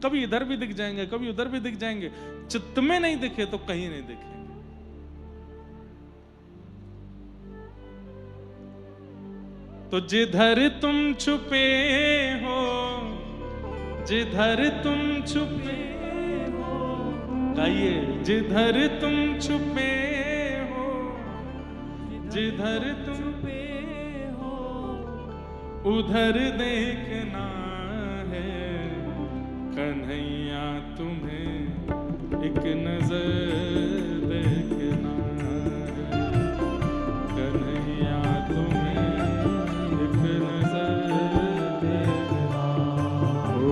कभी इधर भी दिख जाएंगे, कभी उधर भी दिख जाएंगे, चित्त में नहीं दिखे तो कहीं नहीं दिखेंगे। तो जिधर तुम छुपे हो, जिधर तुम छुपे हो, गाइए, जिधर तुम छुपे हो, जिधर तुम छुपे हो, उधर देखना है कन्हैया तुम्हें एक नजर देखना है, कन्हैया तुम्हें एक नजर देखना, ओ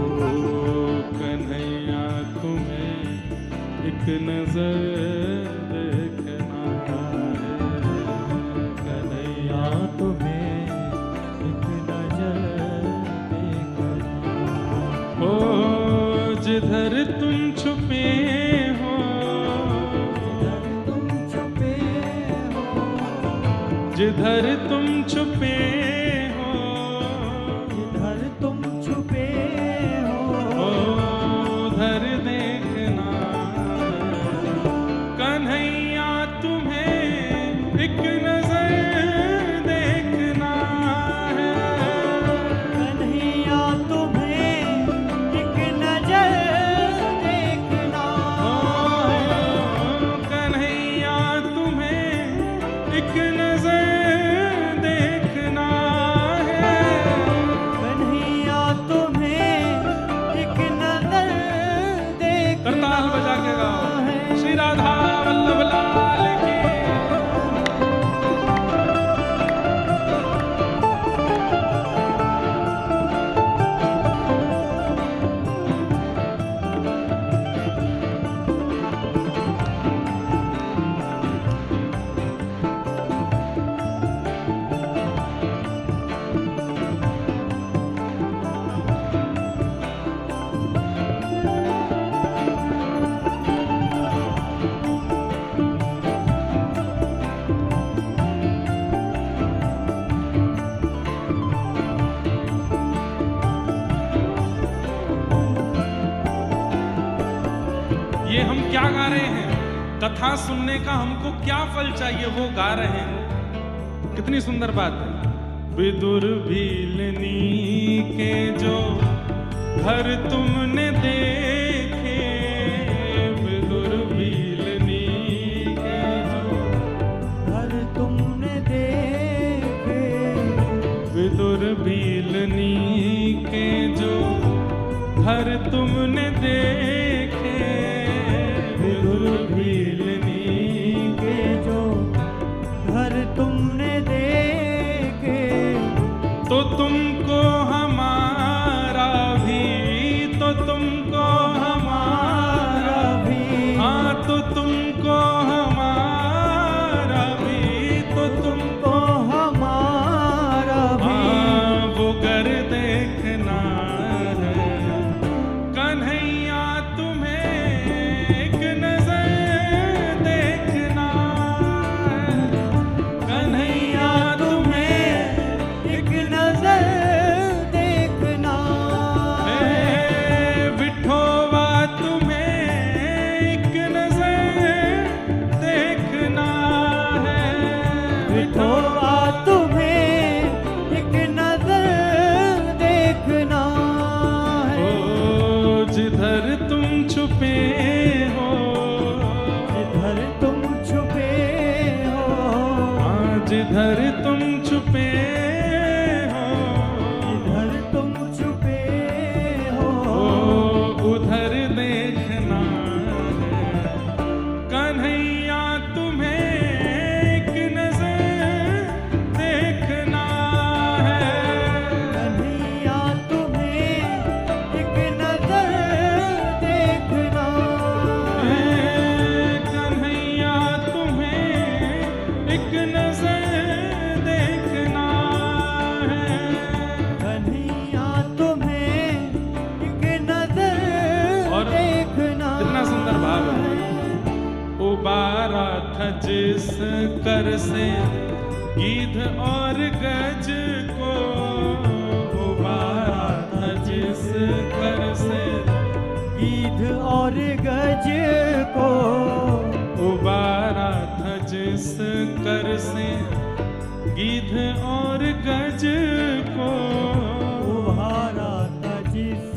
कन्हैया तुम्हें एक नजर देखना है, कन्हैया तुम्हें एक नजर देखना, ओ जिधर तुम छुपे हो, जिधर तुम छुपे हो, जिधर तुम छुपे हो, जिधर तुम छुपे हो, उधर देखना कन्हैया तुम्हें एक नजर देखना है, कन्हैया तुम्हें एक नजर देखना है, कन्हैया तुम्हें एक नजर देखना है, कन्हैया तुम्हें एक नजर देखना। करताल बजा के गाओ, श्री राधा वल्लभ लाल की। ये हम क्या गा रहे हैं? कथा सुनने का हमको क्या फल चाहिए वो गा रहे हैं। कितनी सुंदर बात है। विदुर भीलनी के जो घर तुमने देखे, विदुर भीलनी के जो घर तुमने देखे, विदुर भीलनी के जो घर तुमने देखे, विदुर भीलनी के जो घर तुमने देखे, तो तुमको हमारा भी, तो तुमको हमारा भी, हाँ तो तुमको हमारा भी, तो तुमको हमारा भी, हाँ वो घर देखना है कन्हैया तुम्हें एक नजर देखना है, कन्हैया तुम्हें एक नजर देखना है, विठोबा तुम्हें एक नजर देखना है, विठोबा तुम्हें एक नजर देखना है, ओ जिधर तुम छुपे हो, जिधर तुम छुपे हो, हाँ जिधर तुम छुपे हो, जिधर तुम छुपे हो, उधर देखना है कन्हैया तुम्हें एक नजर देखना है, कन्हैया तुम्हें एक नजर देखना है, कन्हैया तुम्हें एक नजर देखना है, कन्हैया तुम्हें एक नजर और देखना। कितना सुंदर भाव है। उबारा था जिस कर से गिद्ध और गज को, उबारा था जिस कर से गीध और गज को उबारा था जिस कर से गीध और गज को, उभारा था जिस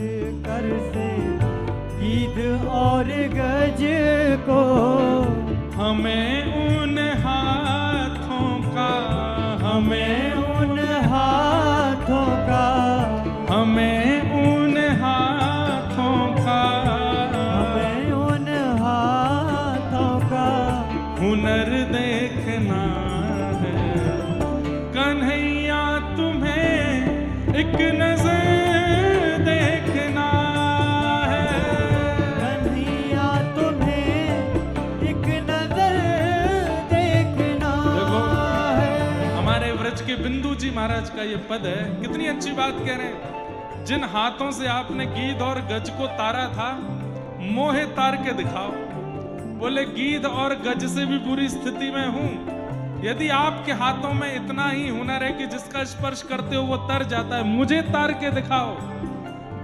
कर से गीध और गज को, हमें उन हाथों का, हमें उन हाथों का, हमें उन हाथों का, हमें उन हाथों का हुनर देखना है। कन्हैया तुम्हें एक नजर देखना है। कन्हैया तुम्हें एक नजर देखना है। हमारे व्रज के बिंदु जी महाराज का ये पद है, कितनी अच्छी बात कह रहे हैं। जिन हाथों से आपने गीध और गज को तारा था, मोहे तार के दिखाओ। बोले गीध और गज से भी बुरी स्थिति में हूं, यदि आपके हाथों में इतना ही हुनर है कि जिसका स्पर्श करते हो वो तर जाता है, मुझे तार के दिखाओ।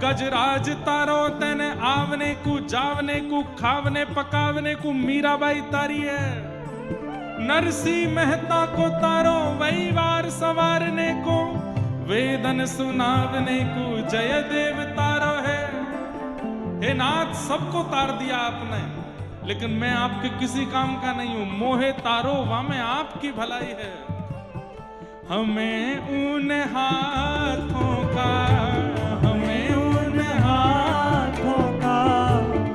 गजराज तारो तेने आवने को, जावने को, खावने पकावने को मीराबाई तारी है। नरसी मेहता को तारो वही वार सवारने को, वेदन सुनावने को जयदेव तारो है। हे नाथ, सबको तार दिया आपने, लेकिन मैं आपके किसी काम का नहीं हूं। मोहे तारो वा में आपकी भलाई है। हमें उन हाथों का, हमें उन हाथों का,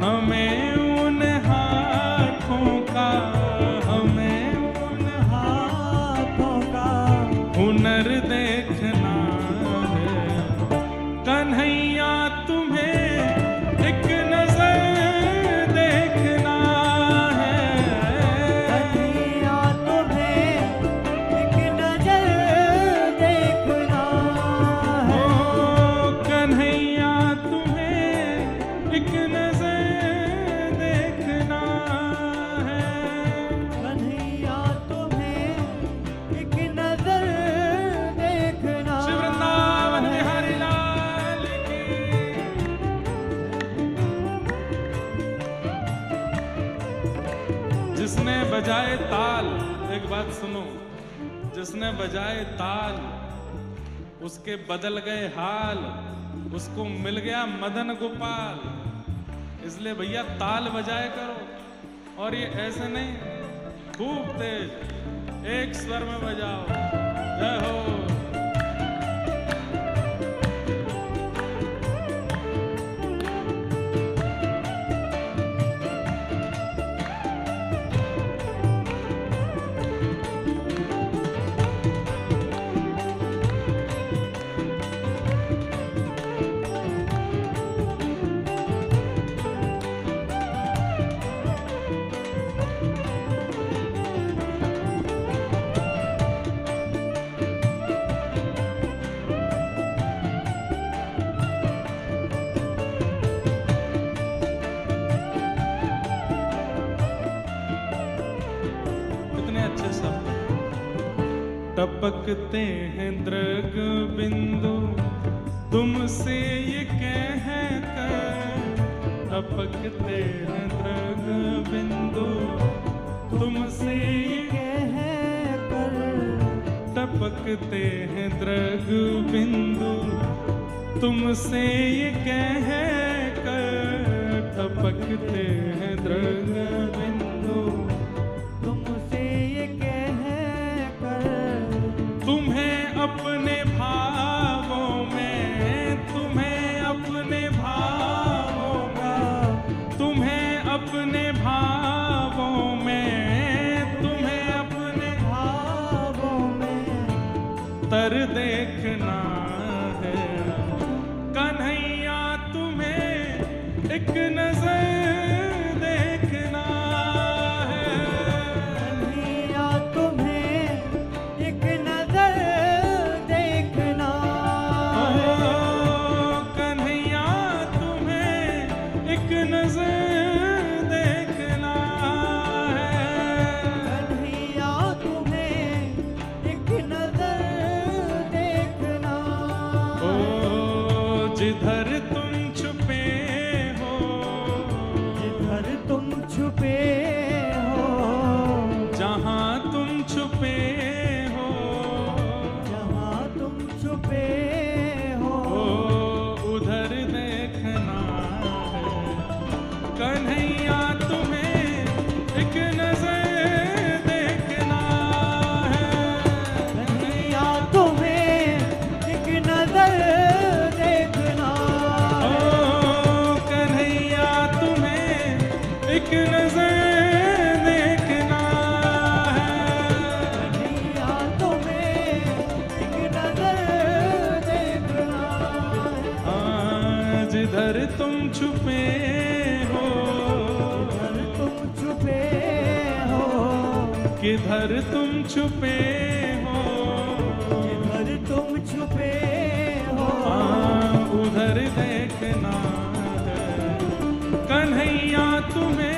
हमें उन हाथों का, हमें उन हाथों का हुनर देखना है। कन्हैया तुम्हें एक नजर देखना है। कन्हैया तुम्हें एक नजर देखना है। ओ कन्हैया तुम्हें एक नजर देखना है। कन्हैया तुम्हें एक नजर देखना श्री वृंदावन बिहारी लाल की। जिसने बजाए ताल, एक बात सुनो, जिसने बजाए ताल उसके बदल गए हाल, उसको मिल गया मदन गोपाल। इसलिए भैया ताल बजाए करो, और ये ऐसे नहीं, खूब तेज एक स्वर में बजाओ। जय हो। कितने अच्छे शब्द। टपकते हैं दृग बिंदु तुमसे ये कह कर, टपकते हैं दृग बिंदु तुमसे ये कह कर, टपकते हैं दृग बिंदु तुमसे ये कह कर, टपकते हैं दृग बिंदु तुमसे ये कह कर, तुम्हें अपने भावों में, तुम्हें अपने भावों का, तुम्हें अपने भावों में, तुम्हें अपने भावों में तर देखना है। कन्हैया तुम्हें एक नजर देखना है। कन्हैया तुम्हें एक नजर देखना है। कन्हैया तुम्हें एक नजर देखना है। कन्हैया तुम्हें एक नजर देखना ओ है। जिधर तुम छुपे हो, एक नजर देखना है। कन्हैया तुम्हें एक नजर देखना है। हाँ, जिधर तुम छुपे हो, अगर तुम छुपे हो, किधर तुम छुपे हो, अगर तुम छुपे हो, हाँ, उधर देखना है। कन्हैया तुम्हें